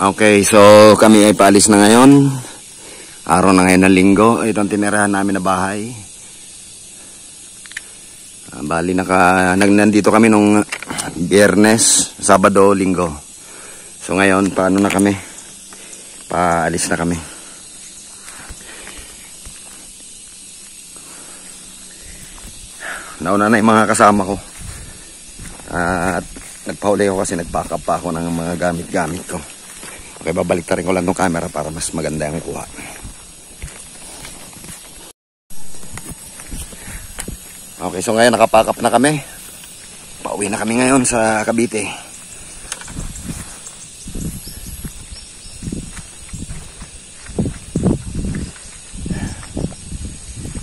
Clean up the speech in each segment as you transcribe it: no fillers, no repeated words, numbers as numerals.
Okay, so kami ay paalis na ngayon. Araw na ngayon ng linggo. Ito ang tinirahan namin na bahay. Bali, nandito kami nung Biyernes, Sabado, Linggo. So ngayon, paano na kami? Paalis na kami. Nauna na yung mga kasama ko. At nagpahuli ako kasi nag-pack up pa ako ng mga gamit-gamit ko. Okay, babalik rin ko lang itong camera para mas maganda yung kuha. Okay, so ngayon nakapack up na kami. Pauwi na kami ngayon sa Cavite.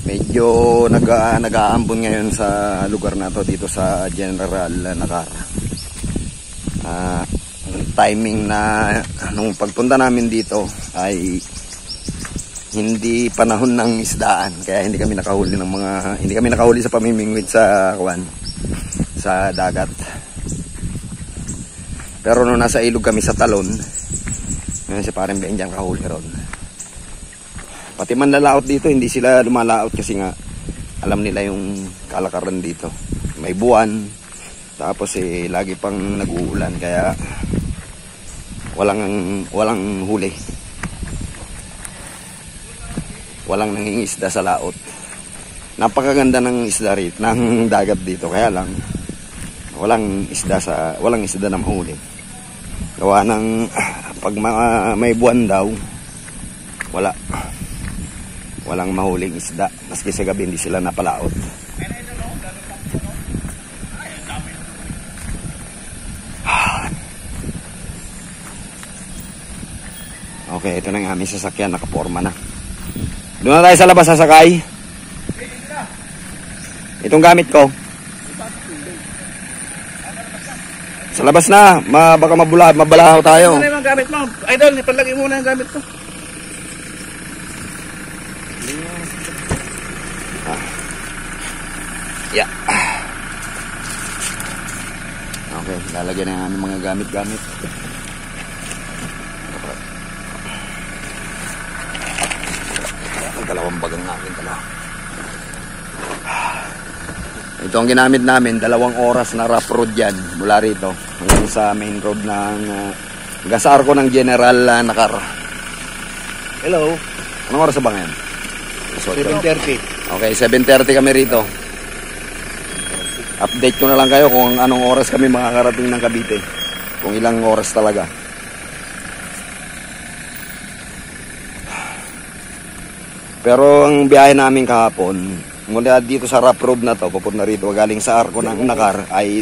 Medyo nag-aambon ngayon sa lugar na to dito sa General Nakar. Timing na nung pagpunta namin dito ay hindi panahon ng isdaan, kaya hindi kami nakahuli sa pamimingwit sa dagat. Pero nung nasa ilog kami sa Talon, ngayon si Pareng Benjang kahuli ron. Pati man lalaot dito, hindi sila lumalaot kasi nga alam nila yung kalakaran dito. May buwan, tapos lagi pang nag-uulan, kaya walang huli. Walang nangingisda sa laot. Napakaganda ng isda rito, ng dagat dito, kaya lang walang isda na mahuli. Gawa ng pag may buwan daw, walang mahuling isda. Maski sa gabi hindi sila napalaot. Okay, ito na yung aming sasakyan, nakaporma na. Doon na tayo sa labas sasakay. Itong gamit ko. Sa labas na, baka mabalahaw tayo. Ano yung gamit mo? Idol, ipalagay muna yung gamit ko. Yeah. Okay, lalagyan na yung aming mga gamit-gamit. Dalawang bagang namin dalawa. Ito ang ginamit namin, 2 oras na rough road yan mula rito hanggang sa main road ng hanggang sa arko ng General Nakar. Hello. Anong oras ba ngayon? 7:30. Okay, 7:30 kami rito. Update ko na lang kayo kung anong oras kami makakarating ng Cavite. Kung ilang oras talaga. Pero ang biyahe namin kahapon, mula dito sa rough road na to, papunta rito, galing sa arko ng Nakar, ay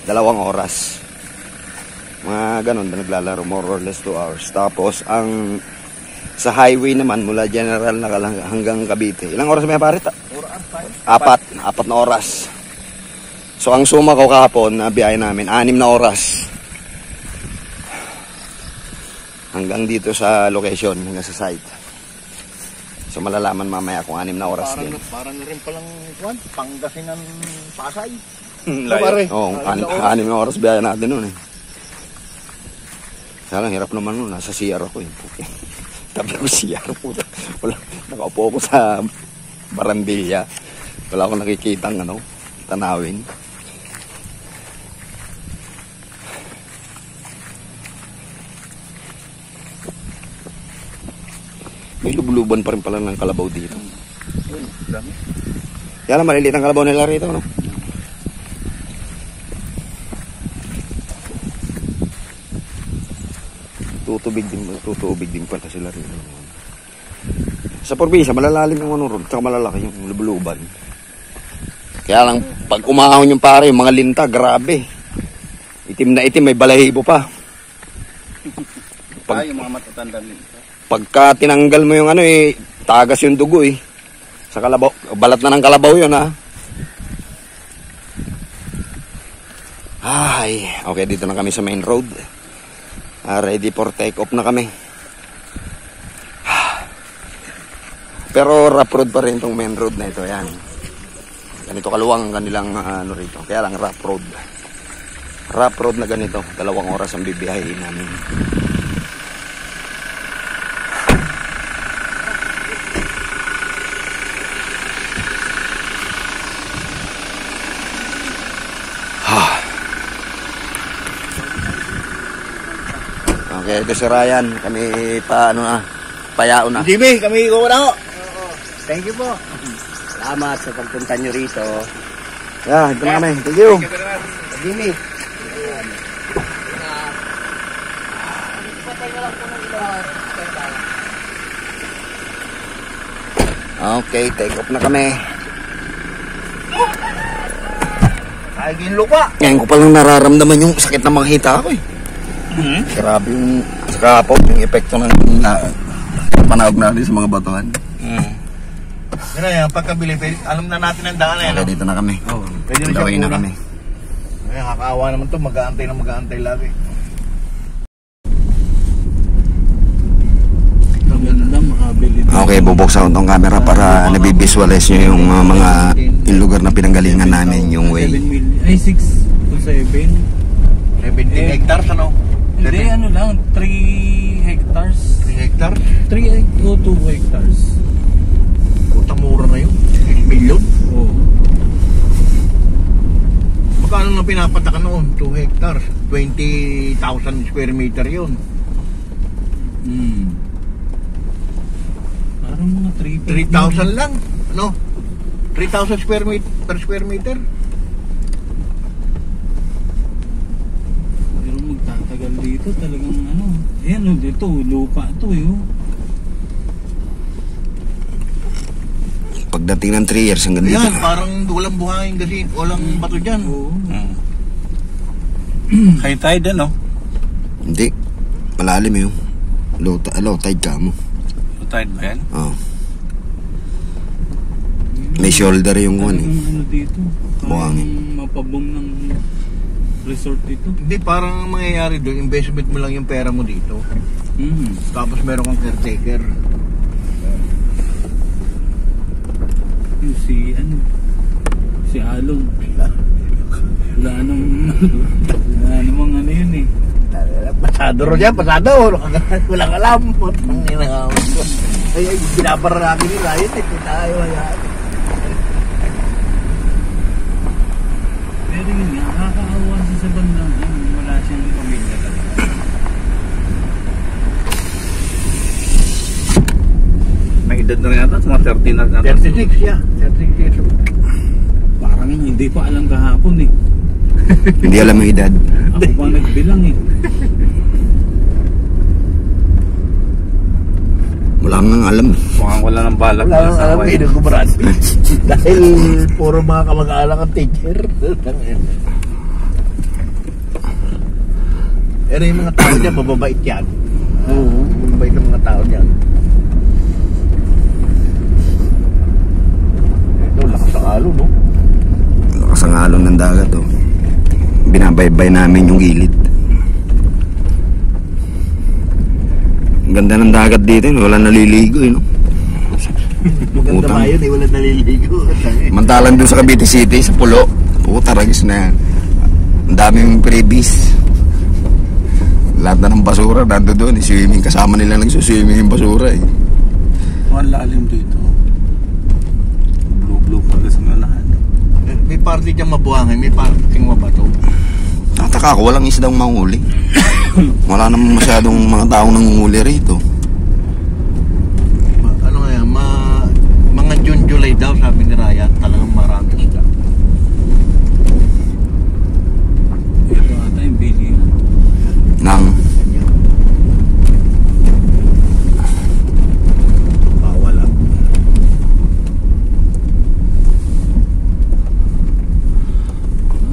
2 oras. Mga ganun, naglalaro, more or less 2 hours. Tapos, sa highway naman, mula General Nakar hanggang Cavite. Ilang oras may parit? 4 na oras. So, ang suma ko kahapon, na biyahe namin, 6 na oras. Hanggang dito sa location, hanggang sa site. So malalaman mamaya kung 6 na oras din. Parang rin palang Pangasinan Pasay. Oo, 6 na oras biyahe natin nun eh. Sana hirap naman nun, nasa CR ako eh. Tabi ko CR po. Nakaupo ako sa barandilla. Wala akong nakikitang tanawin. May lubluban pa rin pala ng kalabaw dito. Kaya lang maliliit ang kalabaw nila rito, no? Tutubig din pala sila rito. Sa probinsya, malalalim yung ron, tsaka malalaki yung lubluban. Kaya lang, pag umahon yung pare, yung mga linta, grabe. Itim na itim, may balahibo pa. Yung mga matatanda nito. Pagka tinanggal mo yung tagas yung dugo eh. Sa kalabaw, balat na ng kalabaw yun ha. Ay, okay, dito na kami sa main road. Ready for take off na kami. Pero rough road pa rin itong main road na ito, yan. Ganito kaluwang ang kanilang rito. Kaya lang rough road. Rough road na ganito, 2 oras ang bibiyahin namin. Okay, ito si Ryan. Kami payao na. Jimmy, kami ikaw na ho. Thank you po. Salamat sa pagpunta nyo rito. Yeah, ito na kami. Thank you. Jimmy. Okay, take off na kami. Ay, ginlupa. Ngayon ko palang nararamdaman yung sakit na mga hita ko eh. Grabe yung kahapon, yung epekto ng panahog natin sa mga batuhan. Yan na yan, pagkabili, alam na natin ang daan na yan. Okay, dito na kami. Pwede na siya Gawin na muna. kami. Ay, kakaawa naman to, mag-aantay lagi. Maganda makabili. Okay, bubuksan ko tong camera para nabivisualize nyo yung yung lugar na pinanggalingan namin, yung way. 7 million. Ay, 6 to 7. 17 hectares, ano? Hindi, ano lang, 3 hectares. 3 hectares? 3 o 2 hectares. Putang mura na yun. 6 million. Oo. Magkano nga pinapataka noon? 2 hectares. 20,000 square meter yun. Parang mga 3,000 lang. Ano? 3,000 square meter per square meter. Pero magtatagal dito talagang ano. Ayan o, dito, lupa ito eh. Oh. Pagdating ng 3 years hanggang dito. Yan, parang walang buhangin kasi walang bato dyan. Oo. High tide, ano? Hindi. Malalim yung low tide ka mo. Low tide ba yan? Oh. May shoulder yung one eh. Talagang ano dito. Buhangin. Parang mapabong ng resort dito. Hindi, parang ang mangyayari doon, investment mo lang yung pera mo dito. Tapos meron kang caretaker. Yung si Alon. Wala namang ano yun eh. Pasado ro dyan, pasado. Walang alam. Ay, binabara namin ni Ryan eh. Tayo, ayan. Pero yun nga, nakakaawa siya sa bandang wala siyang pamilya talaga. May edad na rin yata, mga 13 na. 36 siya. 36 years old. Parang hindi pa alam kahapon eh. Hindi alam yung edad. Ako pa nagbilang eh. Wala nang alam. Mukhang wala ng balak. Wala nang alam, pinagkumaran. Dahil puro mga kamag-anak ang teacher. Pero yung mga tao niya, mababait yan. Oo, mababait ang mga tao niya. Ito, lakas ang alon, no? Lakas ang alon ng dagat oh. Binabaybay namin yung gilid. Ang ganda ng dagat dito, wala naliligo eh, no? Maganda ba yun, wala naliligo. Mantalan dun sa Cavite City, sa Pulo. Puta, ragis na yan. Ang daming previs. Lahat na ng basura, nando doon. Swimming, kasama nila nagsuswimming yung basura eh. Mukhang lalim dito. Blue pala sa manahan. May party diyang mabuhangin, may party diyang mabato. Tataka ko, walang isdang manghuli. Wala naman masyadong mga taong nanguhuli rito. Ano nga yan, mga June, July daw, sabi ni Ryan, talagang marami sila. Ito ata yung billion. Nang Bawal lang.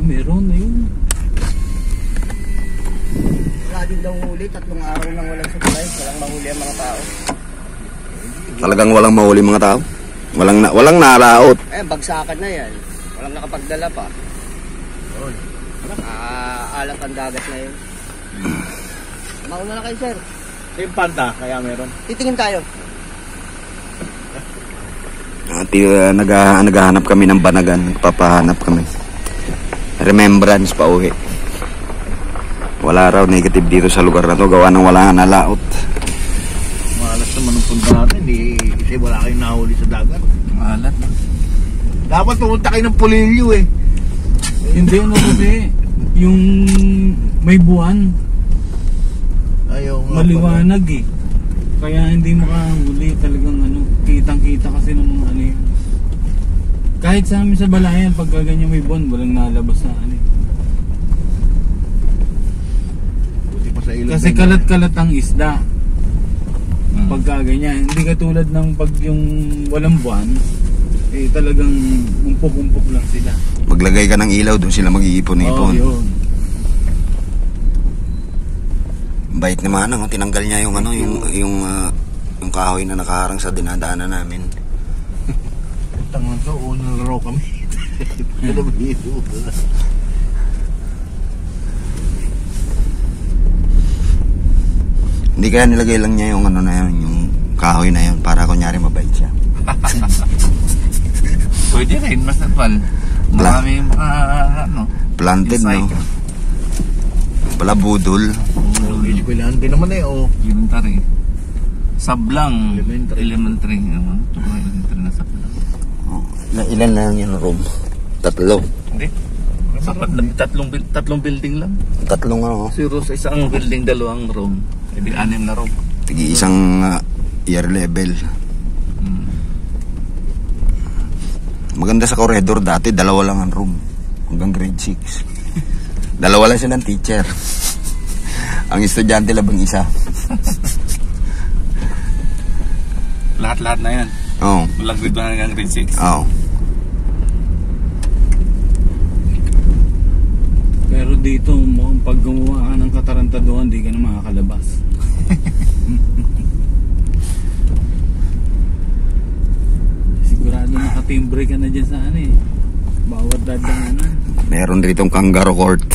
Meron na yun. Wala din daw huli, 3 araw nang walang supply, walang mahuli ang mga tao. talagang walang mahuli mga tao. Walang naraot. Eh, bagsakan na yan. Walang nakapagdala pa. Alat ang dagat na yun. Mauna na kayo, sir. Yung panta, kaya meron. Titingin tayo. At naghahanap kami ng banagan. Papahanap kami. Remembrance pa uwi. Wala raw negative dito sa lugar na to. Gawa ng wala nga nalaot. Malas naman ang punta natin. Kasi wala kayong nahuli sa dagat. Malat. Dapat pumunta kayo ng Pulilio eh. Hindi, ano kasi, yung may buwan. Ayaw nga maliwanag eh. Kaya hindi makahuli talagang ano, kitang-kita kasi ng mga ano yun. Kahit sa amin sa Balayan, pagka ganyan may buwan, walang nalabas na ano eh. Buti pa sa ilog. Kasi kalat-kalat ang isda. Pagka ganyan, hindi katulad ng pag yung walang buwan, eh talagang umpok-umpok lang sila. Maglagay ka ng ilaw, doon sila mag-iipon-ipon. Oo, yun. Bait naman ang tinanggal niya yung ano, yung kahoy na nakaharang sa dinadaanan namin. Tangan to, unang laro kami. Ano ba ito? Hindi kaya nilagay lang niya yung ano na yun, yung kahoy na yun, para kunyari mabait siya. Pwede rin, mas natural. Marami mga ano. Planted, no? insect. Wala budol. Hindi ko ilan din naman eh, oh. Elementary. Sablang. Elementary. Elementary. Ito mga elementary na sablang. Ilan lang yung room? 3. Hindi. Sapat na tatlong building lang. 3 ano. Zero sa isang building, 2 room. Hindi 6 na room. Tigi isang year level. Maganda sa corridor dati, 2 lang ang room. Hanggang grade 6. 2 lang silang teacher. Ang estudyante labang isa. Lahat-lahat na yan. Oo. Walang grade 1 hanggang grade 6. Oo. Pero dito, pag gumawa ka ng katarantaduhan, di ka na makakalabas. Sigurado nakatimbre ka na dyan sa ano eh. Bawat dadanganan. Meron ditong kangaroo court.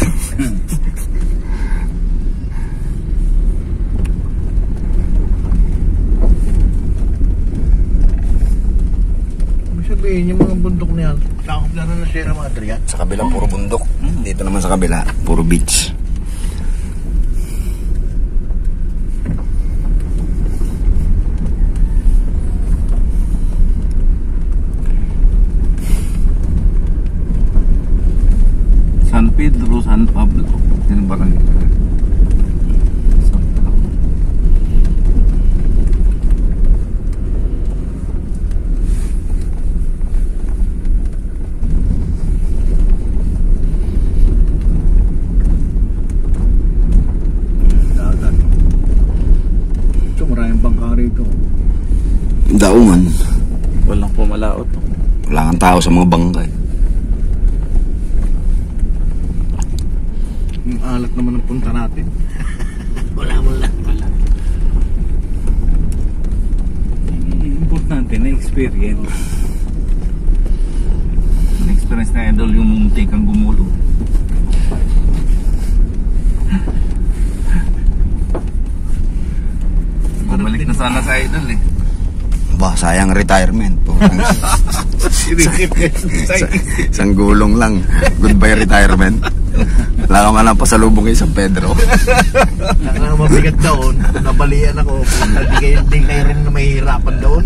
Ibig sabihin, yung mga bundok na yan, sakop na ng Sierra Madre yan. Sa kabila puro bundok. Dito naman sa kabila puro beach. San Pedro, San Pablo. Yan ang barangay. San Pablo. Dagat. So maraming bangka rito. Daungan. Walang pumalaot. Wala kang tao sa mga bangkay. Yung alat naman ang punta natin. Wala. Importante na experience. Ang experience na idol yung muntik kang gumulo. Bumalik na sana sa idol eh. Ba, sayang retirement po. Isang gulong lang. Goodbye retirement. Wala ka man lang pasalubong kay San Pedro. Ang mabigat doon, nabalian ako. Hindi kayo rin na mahihirapan doon.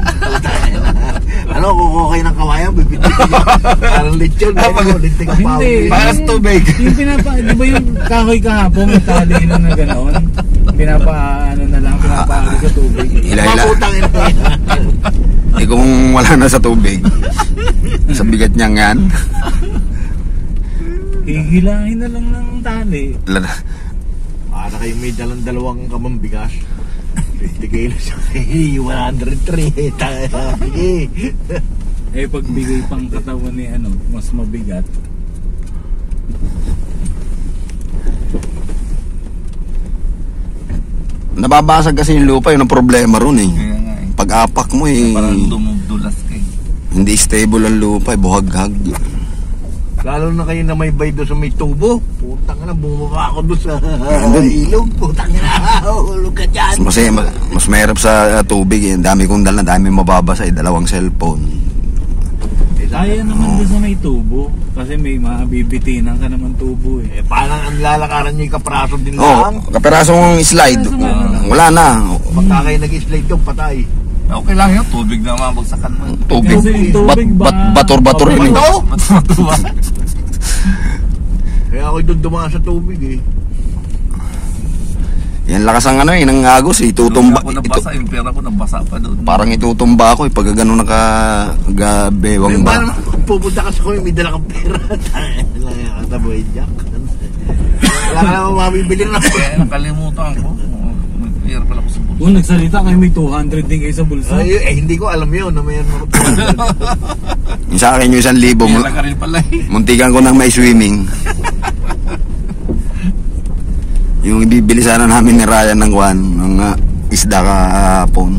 Ano, kukukay ng kawayan, bibitin niya. Parang lechon, linting ang pao. Hindi. Parang tubig. Yung di ba yung kahoy kahapon, may tali lang na gano'n? Pinapaano na lang, pinapaano sa tubig. Hila-hila. Maputang ina. Eh kung wala na sa tubig, sa bigat niyang yan, Hihilahin na lang ng tali. Para kayo may dalawang kamambigas. 50 kilos siya. 103. Sige. Eh pagbigay pang katawan ni ano, mas mabigat. nababasag kasi yung lupa, yun ang problema ron eh. Kaya nga eh. Pag-apak mo eh, Parang dumugdulas kayo. hindi stable ang lupa eh, buhag-hag. Lalo na kayo na may bay doon sa may tubo. Putang na, bumaba ako doon sa Andun. ilog. Putang na, hulog ka dyan. Mas mahirap sa tubig eh. Dami kong dala, dami mababasa eh, 2 cellphone. Kaya naman doon sa may tubo. Kasi may mabibitinan ka naman tubo eh. Parang ang lalakaran niyo yung kapraso din Oh, lang. kaperasong slide. Wala na. Pagka kayo nag-slide doon, patay. Okay lang yun, tubig na mabagsakan mo. Tubig. Kasi tubig ba? Bator-bator yun eh. Bato? Kaya ako doon dumaan sa tubig eh. Yan lakas ang ano ng agos, itutumba. Ako nabasa, yung pera ko nabasa pa doon. Parang itutumba ako pag gano'n nakagabewang Yung ba. ba pupunta ka sa kuya, may dala kang pera. Kataboy Jack. Wala ka naman mabibili na. Kaya nakalimutan ko. May pera pala ko sa bulsa. Kung nagsalita kayo may 200 din kayo sa bulsa. Hindi ko alam yun na mayroon ako. Yung sa akin yung 1,000, Pera ka rin pala eh. muntikan ko nang may swimming. Yung ibibili sana namin ni Ryan ng kwan, ng isda kahapon.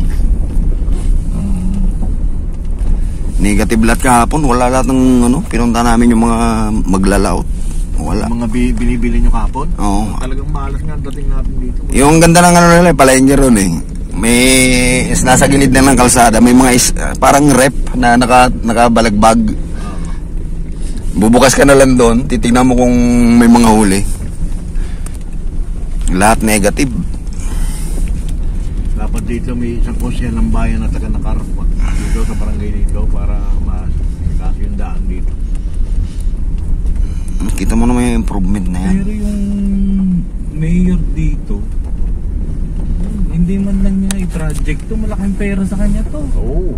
Negative lahat kahapon, wala lahat ng ano, pinunta namin yung mga maglalaot. Wala. Mga binibili nyo kapon? Oo. Talagang malas nga ang dating natin dito. Yung ganda ng ano nila, palengke ron eh. May nasa gilid na ng kalsada, may mga parang rep na nakabalagbag. Bubukas ka na lang doon, titignan mo kung may mga huli. Lahat negative. Dapat dito may isang konsehal ng bayan na taga-nakarpa dito sa barangay dito para mas yung daan dito. Kita mo naman yung improvement na yan. Pero yung mayor dito, hindi man lang niya i-project to, malaking pera sa kanya to. Oo.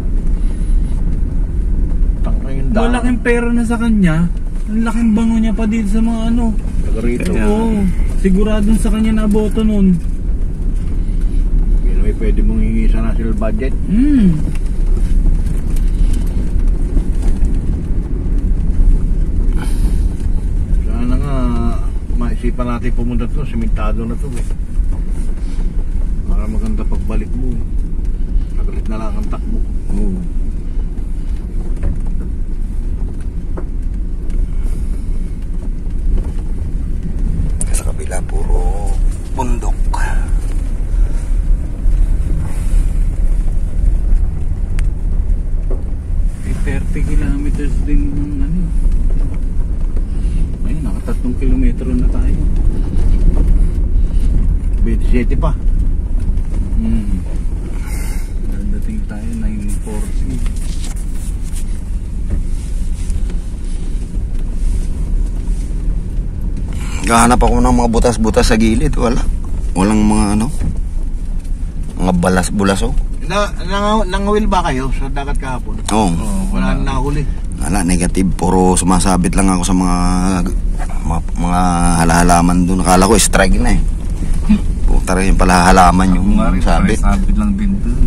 Tangka yung daan. Malaking pera na sa kanya, ang laking bango niya pa dito sa mga ano. Taga rito. Oo, siguradong sa kanya na boto nun. Yun may pwede mong hingi sa national budget. Sana nga maisipan natin pumunta to, simentado na to eh. Para maganda pagbalik mo. Nagalit na lang ang takbo. Oo. Sa kabila, puro bundok. May 30 kilometers din ng ano. Ayun, naka 3 kilometro na tayo. 27 pa. Dadating tayo 9:40. Gahanap ako ng mga butas-butas sa gilid. Walang mga ano, mga bulaso. Nangawil ba kayo sa dagat kahapon? Oo. Wala na nahuli. Wala, negative. Puro sumasabit lang ako sa mga halahalaman doon. Akala ko strike na eh. Puta rin pala halaman yung Kumari, sabit. sabit lang din doon.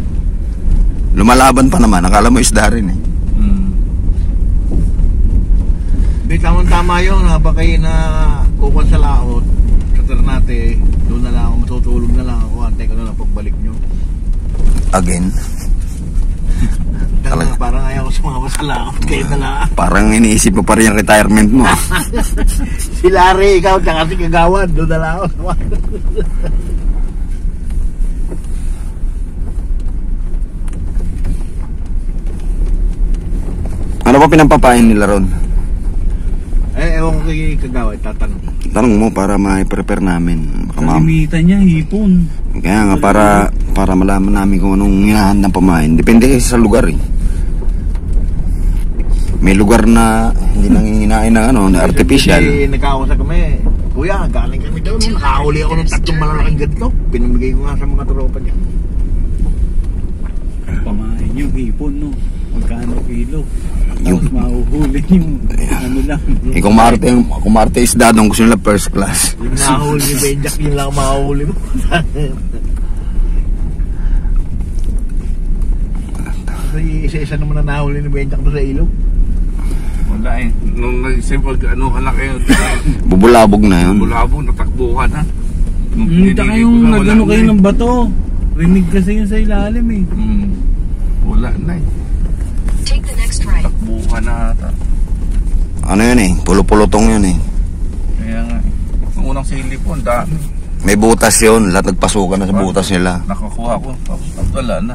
Lumalaban pa naman. Akala mo isda rin eh. Di tama yun, habang kayo na kukuha sa laot, sa Ternate, doon na lang ako, matutulog na lang ako, antay ko na lang pagbalik nyo. Again. Talaga. Parang ayaw ko sumama sa laot, kayo na lang. Parang iniisip mo pa rin yung retirement mo. Si Larry, ikaw, tsaka si Kagawad, doon na lang ako. Ano pa pinampapain nila ron? Ewan ko kay Kagawad, tatanong. Tanong mo para ma-prepare namin. Baka Kalimitan niya, hipon. Kaya nga para malaman namin kung anong hinahandang pamain. Depende kasi sa lugar eh. May lugar na hindi nanginginain ng ano, na artificial. Kasi nagkakausap kami, kuya, galing kami daw, nakahuli ako ng 3 malalaking ganito. Pinamigay ko nga sa mga tropa niya. Pamain yung hipon, no? Magkano kilo? Yung- Tapos mahuhuli yung ano lang. Eh kung Marte isda doon, gusto nila first class. Yung nahuli ni Benjak, yun lang mahuli mo. Kasi isa-isa naman na nahuli ni Benjak doon sa ilog. Wala eh. Nung nagsip ano kalaki, Bubulabog na yun. bulabog, natakbuhan ha. Tsaka yung nagano kayo ng bato. Rinig kasi yun sa ilalim eh. Wala na eh. Take the next right. Takbuhan na ata. Ano yun eh, pulo-pulutong yun eh. Kaya nga eh. Nung unang silip po, ang dami. May butas yun, lahat nagpasukan na sa butas nila. Nakakuha ko, tapos wala na.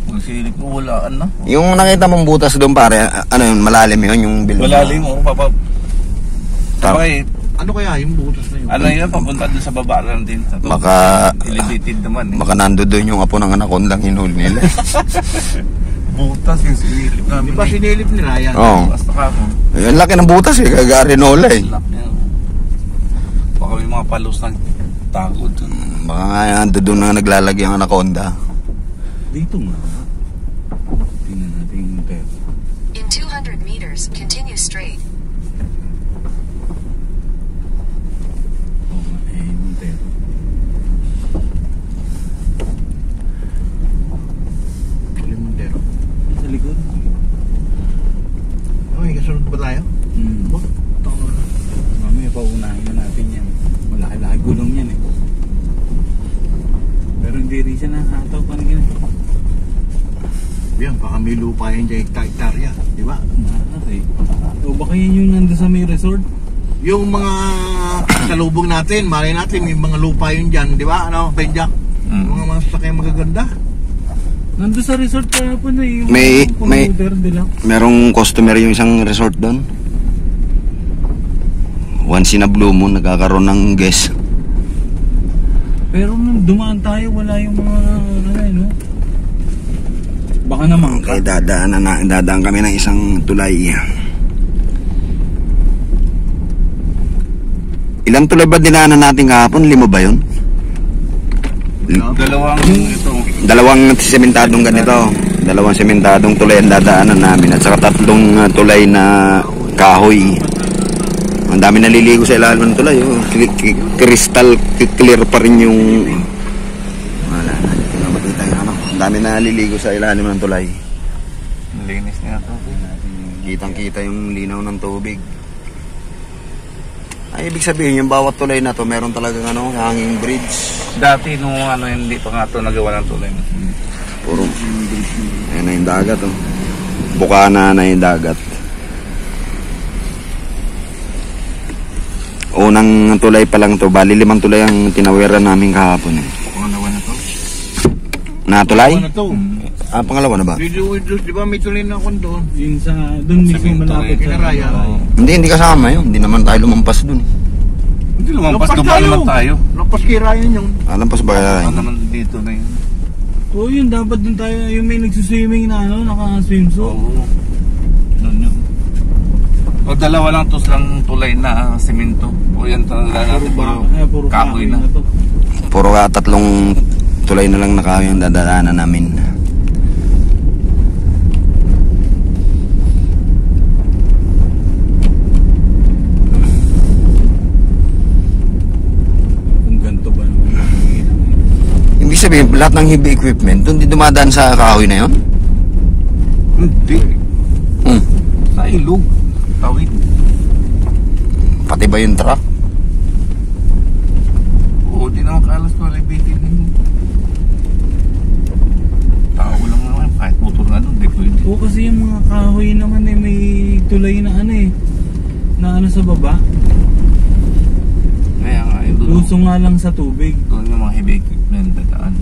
Pag silip ko, walaan na. Yung nakita mong butas doon pare, ano yun, malalim yun, yung bilog. Malalim mo, Tap- Sabay, Ano kaya yung butas na yun? ano yan, papunta doon sa baba lang din. Sa Baka- elevated naman eh. Baka nando doon yung apo ng anakondang hinuli nila. Butas yung silip namin. Di ba eh. sinilip ni Ryan? Oo. Basta ka ako. Ang laki ng butas eh, kagari nola eh. Lak niya. Baka may mga palos na tago doon. Baka nga doon na naglalagay ang anaconda. Dito nga. Tingnan natin yung Montero. In 200 meters, continue straight. Oo nga, yung Montero. Montero. Sa likod. Okay, kasunod ba tayo? Mamaya paunahin na natin yan. Malaki-laki gulong yan eh. Pero hindi rin siya nakataw pa rin. Yan, baka may lupa yan dyan hektarya, di ba? Okay. O baka yan yung nandun sa may resort? Yung mga salubong natin, malay natin, may mga lupa yun dyan, di ba? Ano, Benjak? Yung mga sasakyan magaganda. Nandun sa resort kahapon na yung May merong customer yung isang resort doon. Once in a blue moon, nagkakaroon ng guest. Pero nung dumaan tayo, wala yung mga no? Baka naman Okay, dadaan kami ng isang tulay. Ilang tulay ba dinaanan natin kahapon? 5 ba yun? Dalawang ito. Dalawang sementadong ganito. Dalawang sementadong tulay ang dadaanan namin. At saka 3 tulay na kahoy. Ang dami naliligo sa ilalim ng tulay. Oh. Crystal clear pa rin yung... Wala na. Ito na makita yung ano. Ang dami naliligo sa ilalim ng tulay. Linis niya ito. Kitang-kita yung linaw ng tubig. Ay, ibig sabihin, yung bawat tulay na to, meron talagang ano, hanging bridge. Dati nung ano, hindi pa nga ito nagawa ng tulay. Puro. Ayan na yung dagat, oh. Bukana na yung dagat. Unang tulay pa lang to, bali 5 tulay ang tinawiran namin kahapon. Eh. Pangalawa na to. Na tulay? Pangalawa na to. Ah, pangalawa na ba? Di ba may tulay na akong doon? yung sa doon mismo malapit sa Kinaraya. Hindi kasama yun. Hindi naman tayo lumampas dun. Hindi lumampas, dumaan naman tayo. Lampas kay Ryan yung... Lampas ba kaya? Ano naman dito na yun. Oo, yun dapat doon tayo yung may nagsuswimming na ano, naka-swimsuit. Oo. Doon yun. O dalawa lang lang tulay na semento. O yan talaga natin puro kahoy na. to. Puro 3 tulay na lang na kahoy ang dadaanan namin. Kung ganito ba naman. Ibig sabihin, lahat ng heavy equipment, doon di dumadaan sa kahoy na yun? Hindi. Hmm. Sa ilog. Tawid. Pati ba yung truck? Oo, di naman kaalas ko alibitin yun. Tao lang naman. Kahit motor nga doon, di pwede. Oo, kasi yung mga kahoy naman eh, may tulay na ano eh. Na ano sa baba. Kaya nga, yun doon. Luso nga lang sa tubig. Doon yung mga heavy equipment dadaan.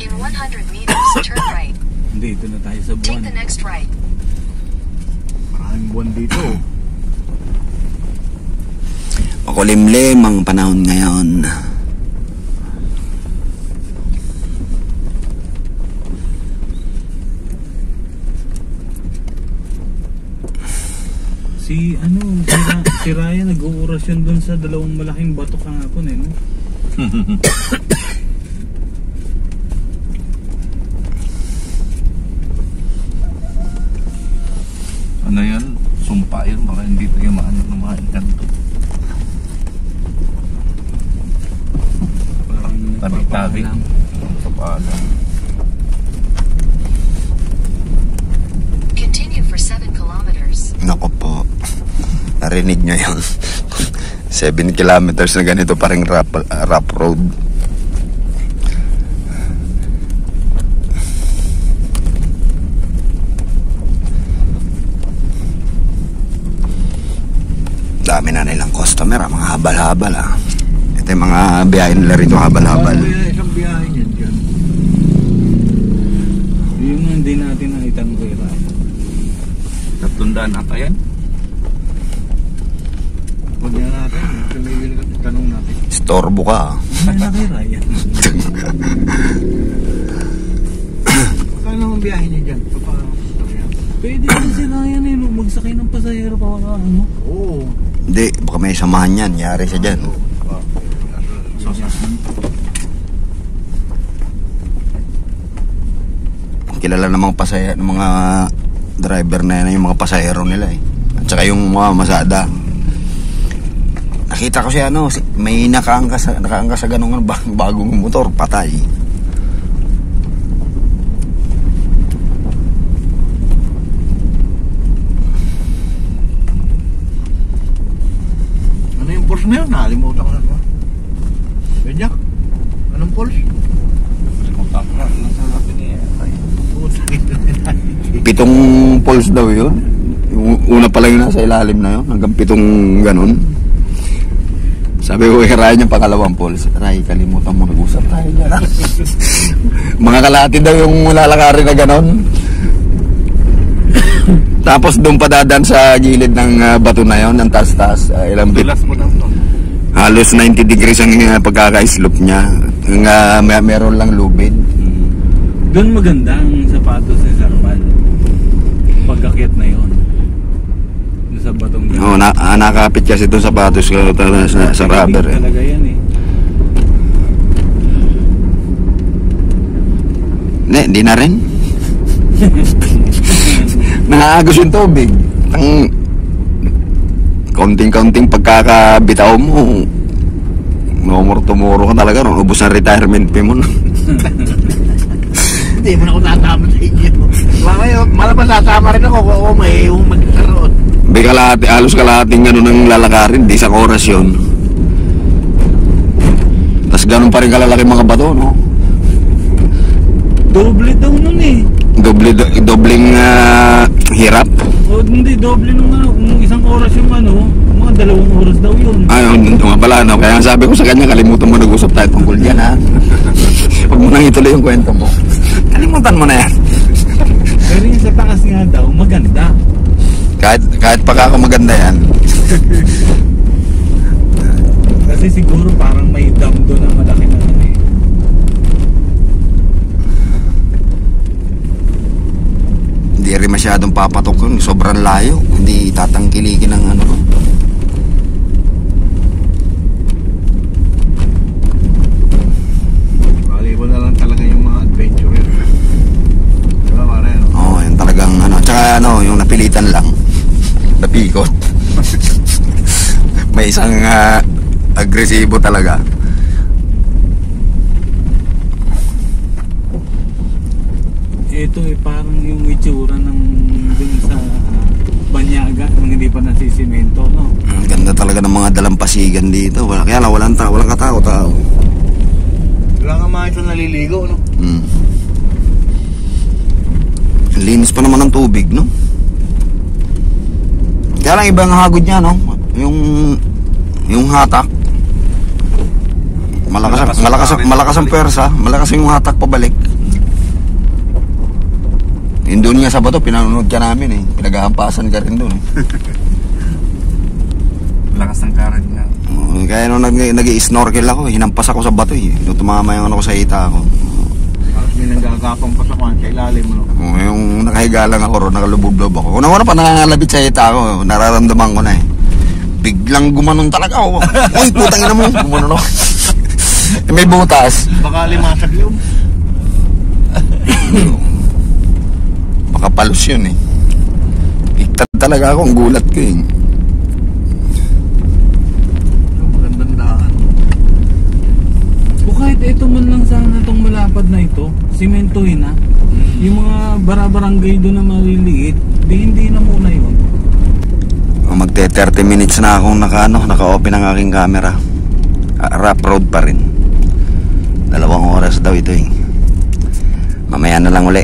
In 100 meters, turn right. Hindi, ito na tayo sa Take buwan. the next right. Maraming buwan dito. Makulimlim ang panahon ngayon. Si Ryan nag-uurasyon doon sa 2 malaking bato kahapon eh, no? Ano yun? Sumpa yun. Baka hindi tayo maano ng mga inkanto. Parang Tabi-tabi. nagpapaalam. Sa paalam. Continue for 7 kilometers. Nako po. Narinig nyo yun. 7 kilometers na ganito pa rin rough road. Dami na nilang customer, mga habal-habal ah. Ito yung mga biyahe nila rito, habal-habal. Kaya isang biyahe niyan dyan. Yung hindi natin naitanong kay Ryan. 300 ata yan. Huwag niya natin. Tumigil ka, tanong natin. Storbo ka ah. May na kay Ryan. Kaya naman biyahe niya dyan. Pwede na si Ryan eh, magsakay ng pasahero pa ano. Oo. Hindi, baka may samahan yan. Yari siya dyan. Kilala ng mga pasahero, ng mga driver na yan, yung mga pasahero nila eh. At saka yung mga masada. Nakita ko siya may nakaangkas sa ganung bagong motor, patay. Ano yung pulse na yun? Nakalimutan ko na ba? Ganyan? Anong pulse? Kalimutan ko na. Nasa sabi niya. 7 pulse daw yun. Yung una pa lang yun nasa ilalim na yun. Hanggang 7 ganun. Sabi ko, Ray, yung pangalawang pulse. Ray, kalimutan mo, nag-usap tayo dyan. Mga kalahati daw yung lalakarin na ganun. Tapos doon pa dadan sa gilid ng bato na yon, ng taas-taas. Ilang bit. Bilas mo lang to. Halos 90 degrees ang pagkaka-slope niya. Meron lang lubid. Doon maganda ang sapatos ni Sarman. Pagkakit na yon. Doon sa batong yan. Oo, nakapit kasi itong sapatos ko sa rubber. Eh. Talaga yan eh. Hindi na rin. Nakaagos yung tubig. Ang kaunting-kaunting pagkakabitaw mo, tumuro ka talaga. Ubus ang retirement pay mo. Hindi mo na ako natama sa inyo. Malaban natama rin ako kung may magkaroon. Halos kalahating ng lalakarin, di isang oras yun. Tapos ganun pa rin kalalaki mga bato, no? Doble daw nun eh. Dobling hirap. O hindi, doble nung kung isang oras yung mga 2 oras daw yun. Ayun, ito nga pala, no? Kaya sabi ko sa kanya, kalimutan mo nag-usap tayo tungkol yan, ha? Huwag mo nang ituloy yung kwento mo. Kalimutan mo na yan. Pero yung sa taas nga daw, maganda. Kahit pagka ako maganda yan. Kasi siguro parang may dam doon na malaki na eh. Hindi rin masyadong papatok yun. Sobrang layo. Hindi tatangkilikin ng ano. Kalibo na lang talaga yung mga adventurer. Diba pare? Oo, yun talagang Tsaka yung napilitan lang. Napikot. May isang agresibo talaga. Ito parang yung itsura ng dun sa Banyaga nung hindi pa nasisimento, no? Ang ganda talaga ng mga dalampasigan dito. Kaya lang walang katao-tao. Wala nga mga ito naliligo, no? Linis pa naman ng tubig, no? Kaya lang iba ang hagod niya, no? Yung hatak. Malakas ang persa. Malakas yung hatak pabalik. Yung doon nga sa bato, pinanonood ka namin eh. Pinag-aampasan ka rin doon. Lakas ng karan niya. Kaya nung nag-i-snorkel ako, hinampas ako sa bato eh. Nung tumama yung ko sa hita ako. Tapos may nanggagapang pa sa kwan, sa ilalim, no? Yung nakahiga lang ako ron, nakalubog-lob ako. Una-una pa nangangalabit sa hita ako, nararamdaman ko na eh. Biglang gumanon talaga ako. Uy, putang ina mo. Gumanon ako. May butas. Baka limasag yun. Baka palos yun eh. Iktad talaga ako, ang gulat ko eh. Magandang daan. O kahit ito man lang sana itong malapad na ito, simentohin na. Yung mga barabarangay doon na maliliit, hindi na muna yun. Magte 30 minutes na akong naka-open ang aking camera. Rough road pa rin. 2 oras daw ito eh. Mamaya na lang uli.